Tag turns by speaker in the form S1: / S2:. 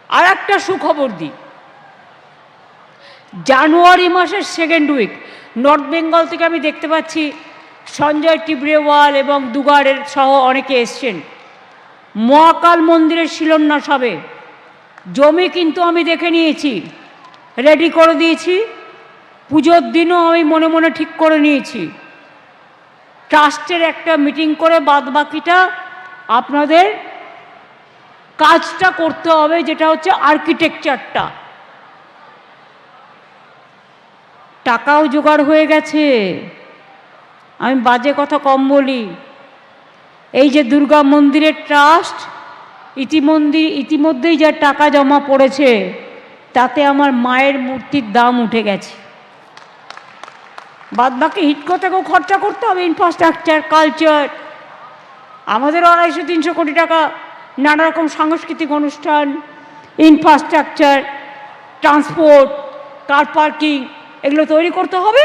S1: আর একটা সুখবর দিই, জানুয়ারি মাসের সেকেন্ড উইক নর্থ বেঙ্গল থেকে আমি দেখতে পাচ্ছি সঞ্জয় টিবরেওয়াল এবং দুগাড়ের সহ অনেকে এসছেন। মহাকাল মন্দিরের শিলান্যাস হবে, জমি কিন্তু আমি দেখে নিয়েছি, রেডি করে দিয়েছি, পুজোর দিনও আমি মনে মনে ঠিক করে নিয়েছি। ট্রাস্টের একটা মিটিং করে বাদবাকিটা আপনাদের কাজটা করতে হবে, যেটা হচ্ছে আর্কিটেকচারটা। টাকাও জোগাড় হয়ে গেছে, আমি বাজে কথা কম বলি। এই যে দুর্গা মন্দিরের ট্রাস্ট ইতিমধ্যেই যা টাকা জমা পড়েছে, তাতে আমার মায়ের মূর্তির দাম উঠে গেছে। বাদবাকি হিটকো থেকেও খরচা করতে হবে, ইনফ্রাস্ট্রাকচার, কালচার, আমাদের 250-300 কোটি টাকা নানা রকম সাংস্কৃতিক অনুষ্ঠান, ইনফ্রাস্ট্রাকচার, ট্রান্সপোর্ট, কার পার্কিং, এগুলো তৈরি করতে হবে।